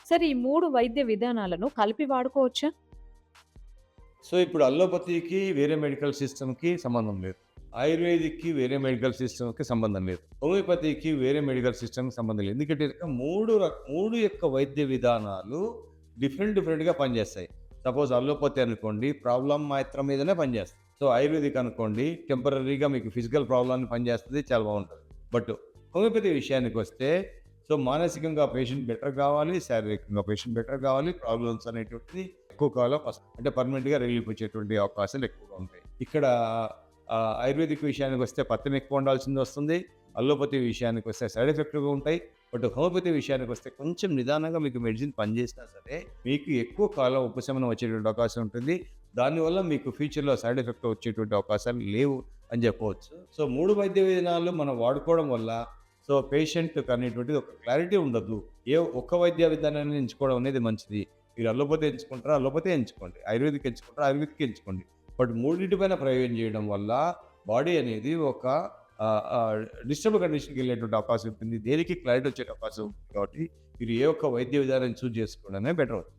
సరే ఈ 3 వైద్య విధానాలను కలిపి వాడుకోవచ్చా? సో, ఇప్పుడు అల్లోపతికి వేరే మెడికల్ సిస్టమ్‌కి సంబంధం లేదు. ఆయుర్వేదిక్‌కి వేరే మెడికల్ సిస్టమ్‌కి సంబంధం లేదు. హోమియోపతికి వేరే మెడికల్ సిస్టమ్‌కి సంబంధం లేదు. ఎందుకంటే 3 యొక్క వైద్య విధానాలు డిఫరెంట్‌గా పనిచేస్తాయి. సపోజ్ అల్లోపతి అనుకోండి ప్రాబ్లమ్ మాత్రం మీదనే పనిచేస్తది. సో, ఆయుర్వేదిక్ అనుకోండి టెంపరరీగా మీకు ఫిజికల్ ప్రాబ్లమ్‌ని పనిచేస్తది. చాలా బావుంటది. బట్ హోమియోపతి విషయానికొస్తే సో, మానసికంగా పేషెంట్ బెటర్ కావాలి, శారీరకంగా పేషెంట్ బెటర్ కావాలి. ప్రాబ్లమ్స్ అనేటువంటిది ఎక్కువ కాలం అంటే పర్మనెంట్‌గా రిలీఫ్ వచ్చేటువంటి అవకాశాలు ఎక్కువగా ఉంటాయి. ఇక్కడ ఆయుర్వేదిక్ విషయానికొస్తే పత్యం ఎక్కువ ఉండాల్సిందొస్తుంది. అల్లోపతి విషయానికొస్తే సైడ్ ఎఫెక్టివ్‌గా ఉంటాయి. బట్ హోమియోపతి విషయానికొస్తే కొంచెం నిదానంగా మీకు మెడిసిన్ పనిచేసినా సరే, మీకు ఎక్కువ కాలం ఉపశమనం వచ్చేటువంటి అవకాశం ఉంటుంది. దానివల్ల మీకు ఫ్యూచర్‌లో సైడ్ ఎఫెక్ట్ వచ్చేటువంటి అవకాశాలు లేవు అని చెప్పవచ్చు. సో, 3 వైద్య విధానాలు మనం వాడుకోవడం వల్ల సో, పేషెంట్‌కి అనేటువంటిది ఒక క్లారిటీ ఉండదు. ఒక్క వైద్య విధానాన్ని ఎంచుకోవడం అనేది మంచిది. మీరు అల్లోపతి ఎంచుకుంటారా? అల్లోపతి ఎంచుకోండి. ఆయుర్వేదిక్ ఎంచుకుంటారా? ఆయుర్వేదిక్ ఎంచుకోండి. బట్ మూడిటి పైన ప్రయోగం చేయడం వల్ల బాడీ అనేది ఒక ఆహ్, ఆహ్, డిస్టర్బ్డ్ కండిషన్‌కి వెళ్ళేటువంటి అవకాశం ఉంటుంది. దేనికి క్లారిటీ వచ్చే అవకాశం ఉంటుంది కాబట్టి మీరు ఏ ఒక్క వైద్య విధానాన్ని చూజ్ చేసుకోవడమే బెటర్ అవుతుంది.